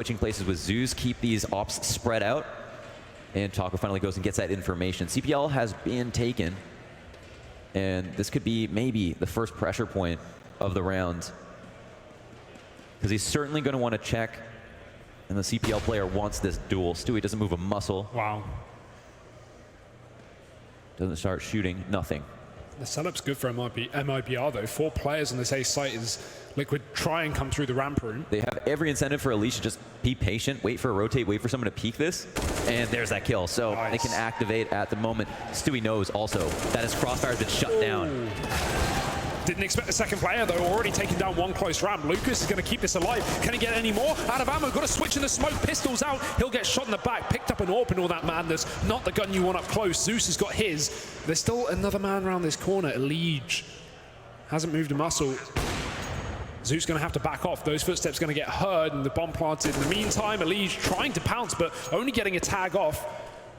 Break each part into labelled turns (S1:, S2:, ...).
S1: switching places with Zeus, keep these ops spread out. And Taco finally goes and gets that information. CPL has been taken. And this could be maybe the first pressure point of the round. Because he's certainly going to want to check. And the CPL player wants this duel. Stewie doesn't move a muscle.
S2: Wow.
S1: Doesn't start shooting. Nothing.
S2: The setup's good for MIBR though. 4 players on this A site as Liquid try and come through the ramp room.
S1: They have every incentive for Alicia. Just be patient, wait for a rotate, wait for someone to peek this, and there's that kill. So
S2: nice.
S1: They can activate at the moment. Stewie knows also that his crossfire's been shut down.
S2: Didn't expect the second player though, already taking down one close ramp. Lucas is going to keep this alive. Can he get any more? Out of ammo, got to switch in the smoke, pistols out. He'll get shot in the back, picked up an AWP and all that madness. Not the gun you want up close. Zeus has got his. There's still another man around this corner. Elige hasn't moved a muscle. Zeus going to have to back off. Those footsteps going to get heard and the bomb planted. In the meantime, Elige trying to pounce, but only getting a tag off.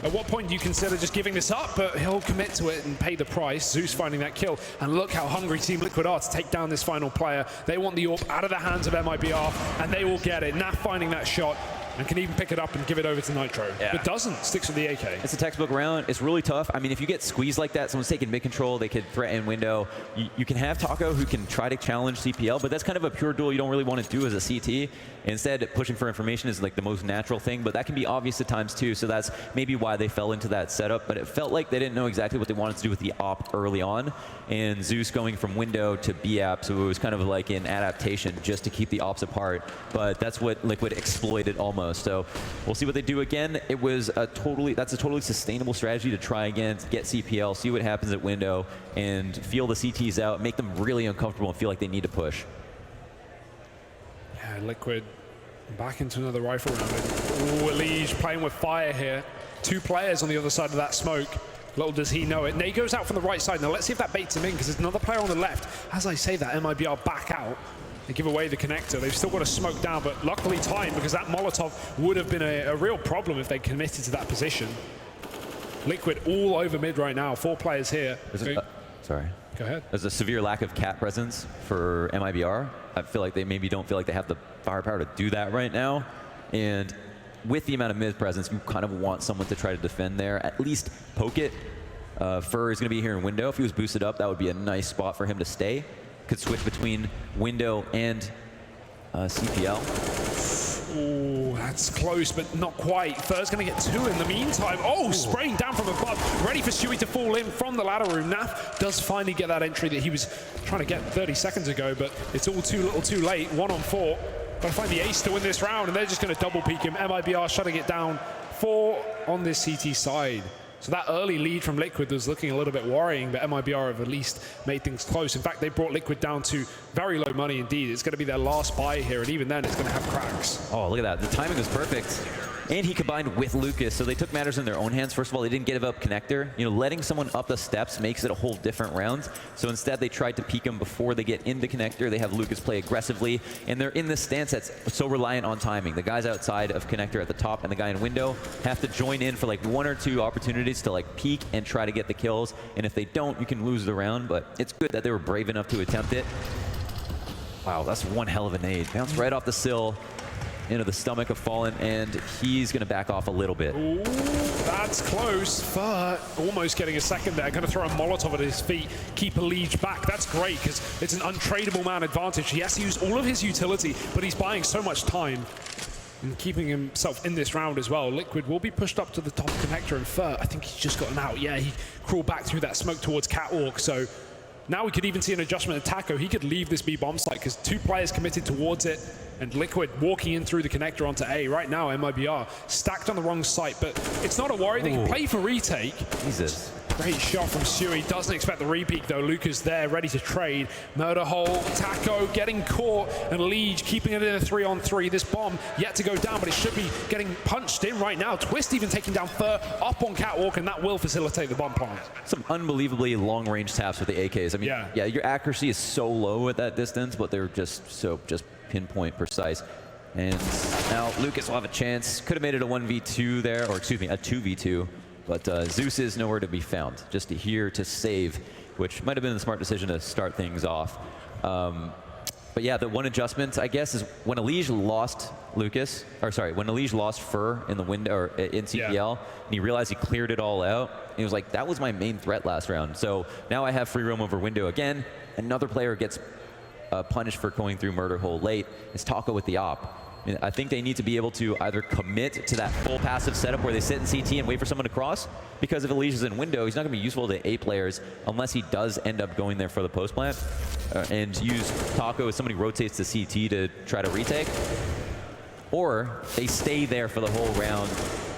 S2: At what point do you consider just giving this up? But he'll commit to it and pay the price. Zeus finding that kill. And look how hungry Team Liquid are to take down this final player. They want the AWP out of the hands of MIBR, and they will get it. Naf finding that shot and can even pick it up and give it over to Nitro.
S1: Yeah.
S2: But doesn't. Sticks with the AK.
S1: It's a textbook round. It's really tough. I mean, if you get squeezed like that, someone's taking mid control, they could threaten window. You can have Taco who can try to challenge CPL, but that's kind of a pure duel you don't really want to do as a CT. Instead, pushing for information is like the most natural thing, but that can be obvious at times too. So that's maybe why they fell into that setup. But it felt like they didn't know exactly what they wanted to do with the op early on. And Zeus going from window to B-app, so it was kind of like an adaptation just to keep the ops apart. But that's what Liquid exploited almost. So we'll see what they do again. It was that's a totally sustainable strategy to try again, to get CPL, see what happens at window, and feel the CTs out, make them really uncomfortable and feel like they need to push.
S2: Yeah, Liquid back into another rifle round. Ooh, Elige playing with fire here. 2 players on the other side of that smoke. Little does he know it. Nate goes out from the right side. Now let's see if that baits him in, because there's another player on the left. As I say that, MIBR back out. They give away the connector. They've still got a smoke down, but luckily timed, because that Molotov would have been a real problem if they committed to that position. Liquid all over mid right now. 4 players here.
S1: Sorry.
S2: Go ahead.
S1: There's a severe lack of cat presence for MIBR. I feel like they maybe don't feel like they have the firepower to do that right now. And with the amount of mid presence, you kind of want someone to try to defend there. At least poke it. Fur is going to be here in window. If he was boosted up, that would be a nice spot for him to stay. Could switch between window and CPL.
S2: Oh, that's close, but not quite. Fur's going to get 2 in the meantime. Oh, spraying down from above. Ready for Stewie to fall in from the ladder room. Naf does finally get that entry that he was trying to get 30 seconds ago, but it's all too little too late. 1 on 4. Got to find the ace to win this round, and they're just going to double peek him. MIBR shutting it down. 4 on this CT side. So that early lead from Liquid was looking a little bit worrying, but MIBR have at least made things close. In fact, they brought Liquid down to very low money indeed. It's going to be their last buy here, and even then, it's going to have cracks.
S1: Oh, look at that. The timing was perfect. And he combined with Lucas, so they took matters in their own hands. First of all, they didn't give up connector. You know, letting someone up the steps makes it a whole different round. So instead, they tried to peek him before they get into connector. They have Lucas play aggressively, and they're in this stance that's so reliant on timing. The guys outside of connector at the top and the guy in window have to join in for like 1 or 2 opportunities to like peek and try to get the kills. And if they don't, you can lose the round, but it's good that they were brave enough to attempt it. Wow, that's one hell of a nade. Bounced right off the sill into the stomach of Fallen, and he's going to back off a little bit.
S2: Ooh, that's close. Fur almost getting a second there. Going to throw a Molotov at his feet, keep Elige back. That's great, because it's an untradeable man advantage. He has to use all of his utility, but he's buying so much time and keeping himself in this round as well. Liquid will be pushed up to the top connector, and Fur, I think he's just gotten out. Yeah, he crawled back through that smoke towards Catwalk, so now we could even see an adjustment of Taco. He could leave this B bomb site because 2 players committed towards it, and Liquid walking in through the connector onto A. Right now, MIBR stacked on the wrong site, but it's not a worry. They can play for retake.
S1: Jesus.
S2: Great shot from Stewie. Doesn't expect the repeat though. Lucas there, ready to trade. Murder hole, Taco getting caught, and Elige keeping it in a 3-on-3. This bomb yet to go down, but it should be getting punched in right now. Twist even taking down Fur up on Catwalk, and that will facilitate the bomb plant.
S1: Some unbelievably long-range taps with the AKs. I mean, yeah, your accuracy is so low at that distance, but they're just pinpoint precise. And now Lucas will have a chance. Could have made it a 1v2 there, or excuse me, a 2v2. But Zeus is nowhere to be found. Just here to save, which might have been the smart decision to start things off. But yeah, the one adjustment, I guess, is when Elige lost Lucas, or sorry, when Elige lost Fur in the window, or in CPL, and he realized he cleared it all out, he was like, that was my main threat last round. So now I have free roam over window again. Another player gets punished for going through murder hole late. It's Taco with the op. I think they need to be able to either commit to that full passive setup where they sit in CT and wait for someone to cross, because if Elige is in window, he's not going to be useful to A players unless he does end up going there for the post plant, and use Taco as somebody rotates to CT to try to retake. Or they stay there for the whole round,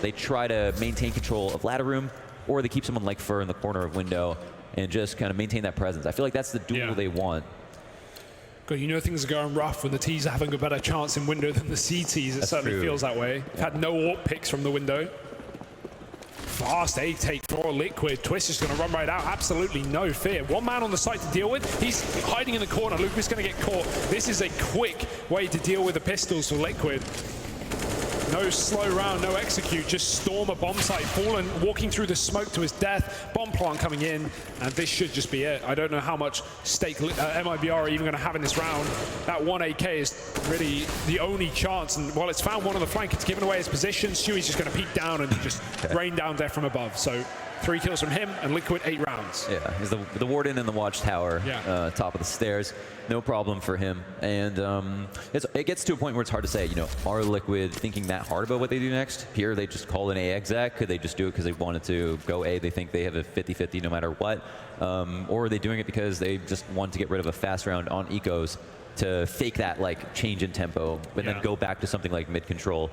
S1: they try to maintain control of ladder room, or they keep someone like Fur in the corner of window and just kind of maintain that presence. I feel like that's the duel they want.
S2: God, you know things are going rough when the T's are having a better chance in window than the CTs. It certainly feels that way. We've had no AWP picks from the window. Fast A take for Liquid. Twist is going to run right out. Absolutely no fear. One man on the site to deal with. He's hiding in the corner. Lucas is going to get caught. This is a quick way to deal with the pistols for Liquid. No slow round, no execute, just storm a bomb site. Fallen walking through the smoke to his death. Bomb plant coming in, and this should just be it. I don't know how much stake MIBR are even going to have in this round. That 1 AK is really the only chance, and while it's found one on the flank, it's given away his position. Stewie's just going to peek down and just rain down death from above. So 3 kills from him, and Liquid 8 rounds.
S1: Yeah, he's the warden in the watchtower, top of the stairs. No problem for him. And it gets to a point where it's hard to say, you know, are Liquid thinking that hard about what they do next? Here, they just call an A exec. Could they just do it because they wanted to go A? They think they have a 50-50 no matter what. Or are they doing it because they just want to get rid of a fast round on ecos to fake that, like, change in tempo, but then go back to something like mid-control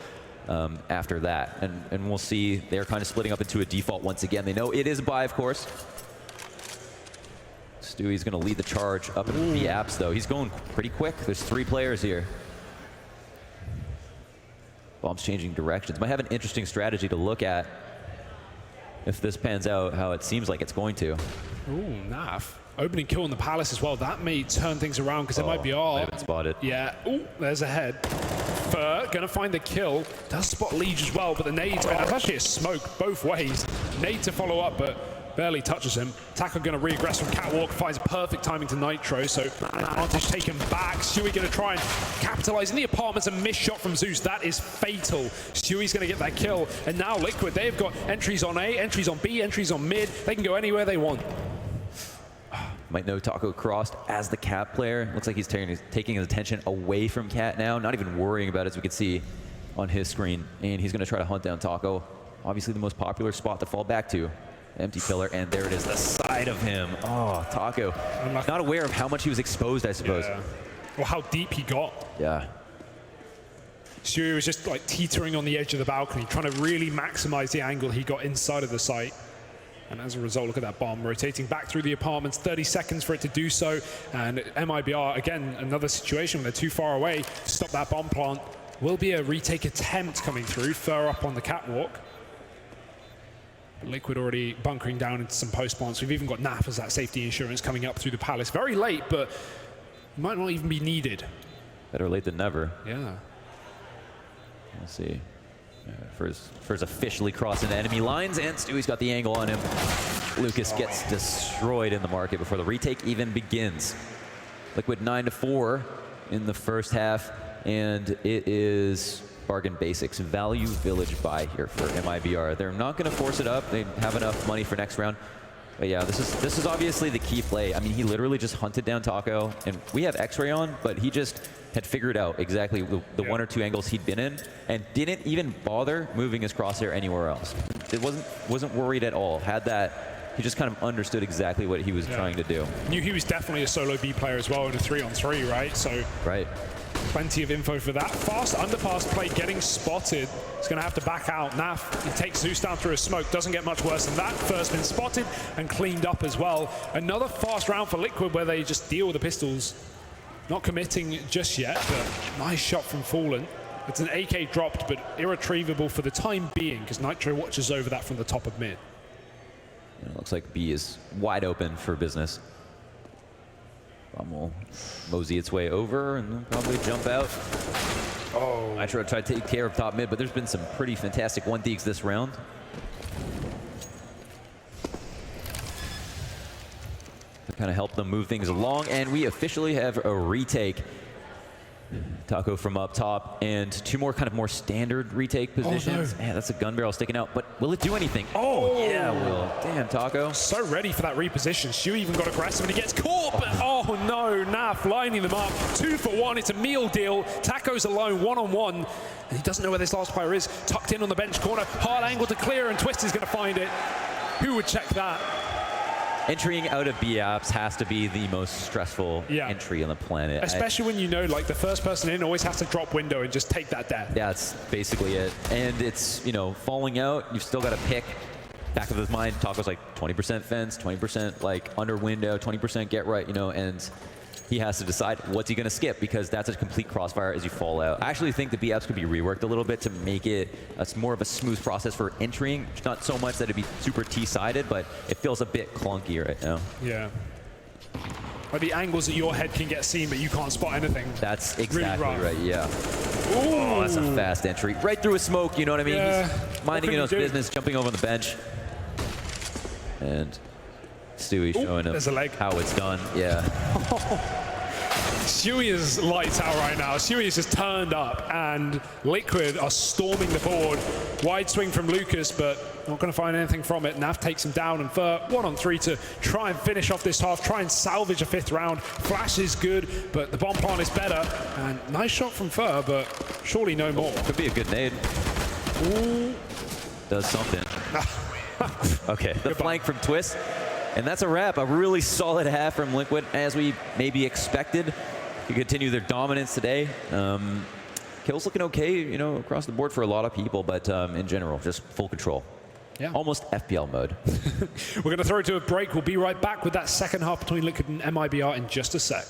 S1: after that. And we'll see. They're kind of splitting up into a default once again. They know it is a buy, of course. Stewie's going to lead the charge up into the apps, though. He's going pretty quick. There's 3 players here. Bomb's changing directions. Might have an interesting strategy to look at if this pans out how it seems like it's going to.
S2: Ooh, Naf. Opening kill in the Palace as well. That may turn things around because it might be all.
S1: I haven't spotted.
S2: Yeah. Ooh, there's a head. Fur going to find the kill. Does spot Liege as well, but the nades, that's actually a smoke both ways. Nade to follow up, but barely touches him. Taco going to regress from Catwalk, finds perfect timing to Nitro, so advantage taken back. Stewie going to try and capitalize in the apartments, a missed shot from Zeus. That is fatal. Stewie's going to get that kill, and now Liquid, they've got entries on A, entries on B, entries on mid. They can go anywhere they want.
S1: Might know Taco crossed as the Cat player. Looks like he's taking his attention away from Cat now, not even worrying about it, as we can see on his screen. And he's going to try to hunt down Taco. Obviously the most popular spot to fall back to. Empty pillar, and there it is, the side of him. Oh, Taco. I'm not aware of how much he was exposed, I suppose.
S2: Yeah. Or how deep he got.
S1: Yeah.
S2: Stewie was just like teetering on the edge of the balcony, trying to really maximize the angle he got inside of the site. And as a result, look at that bomb rotating back through the apartments, 30 seconds for it to do so. And MIBR, again, another situation where they're too far away to stop that bomb plant. Will be a retake attempt coming through. Fur up on the catwalk. Liquid already bunkering down into some post plants. We've even got NAF as that safety insurance coming up through the Palace. Very late, but might not even be needed.
S1: Better late than never.
S2: Yeah.
S1: Let's see. Fur's officially crossing the enemy lines, and Stewie's got the angle on him. Lucas gets destroyed in the market before the retake even begins. Liquid 9-4 in the first half, and it is bargain basics, value village buy here for MIBR. They're not going to force it up. They have enough money for next round. But yeah, this is obviously the key play. I mean, he literally just hunted down Taco, and we have X-ray on, but he just had figured out exactly the 1 or 2 angles he'd been in, and didn't even bother moving his crosshair anywhere else. It wasn't worried at all. Had that, he just kind of understood exactly what he was trying to do.
S2: Knew he was definitely a solo B player as well in a 3-on-3, right? So plenty of info for that. Fast underpass play getting spotted. He's going to have to back out. Naf, he takes Zeus down through a smoke. Doesn't get much worse than that. First been spotted and cleaned up as well. Another fast round for Liquid where they just deal with the pistols. Not committing just yet, but nice shot from Fallen. It's an AK dropped, but irretrievable for the time being, because Nitro watches over that from the top of mid.
S1: It looks like B is wide open for business. Bomb will mosey its way over and then probably jump out. Oh. Nitro tried to take care of top mid, but there's been some pretty fantastic 1-deeks this round. To kind of help them move things along, and we officially have a retake Taco from up top, and 2 more kind of more standard retake positions.
S2: No.
S1: Man, that's a gun barrel sticking out, but will it do anything? Oh, yeah, it will. Damn, Taco.
S2: So ready for that reposition. Shu even got aggressive and he gets caught, but oh no, Naf lining them up. 2 for 1, it's a meal deal. Taco's alone, 1-on-1, and he doesn't know where this last player is. Tucked in on the bench corner, hard angle to clear, and Twisty's gonna find it. Who would check that?
S1: Entering out of B apps has to be the most stressful entry on the planet.
S2: Especially when you know, like, the first person in always has to drop window and just take that death.
S1: Yeah, that's basically it. And it's, you know, falling out, you've still got to pick. Back of his mind, Taco's like 20% fence, 20% like under window, 20% get right, you know, and he has to decide what's he going to skip, because that's a complete crossfire as you fall out. I actually think the B apps could be reworked a little bit to make it more of a smooth process for entering. Not so much that it'd be super T-sided, but it feels a bit clunky right now.
S2: Yeah. Like the angles that your head can get seen, but you can't spot anything.
S1: That's exactly
S2: really
S1: right, yeah.
S2: Ooh.
S1: Oh, that's a fast entry. Right through a smoke, you know what I mean?
S2: Yeah.
S1: He's minding his business, jumping over on the bench. And Stewie showing him how it's done. Yeah.
S2: Stewie is lights out right now. Stewie is just turned up, and Liquid are storming the board. Wide swing from Lucas, but not going to find anything from it. Naf takes him down, and Fur 1-on-3 to try and finish off this half, try and salvage a 5th round. Flash is good, but the bomb plant is better. And nice shot from Fur, but surely no more.
S1: Could be a good nade.
S2: Ooh.
S1: Does something. Okay, the flank from Twist. And that's a wrap. A really solid half from Liquid, as we maybe expected to continue their dominance today. Kills looking okay, you know, across the board for a lot of people, but in general, just full control.
S2: Yeah.
S1: Almost FPL mode.
S2: We're going to throw it to a break. We'll be right back with that second half between Liquid and MIBR in just a sec.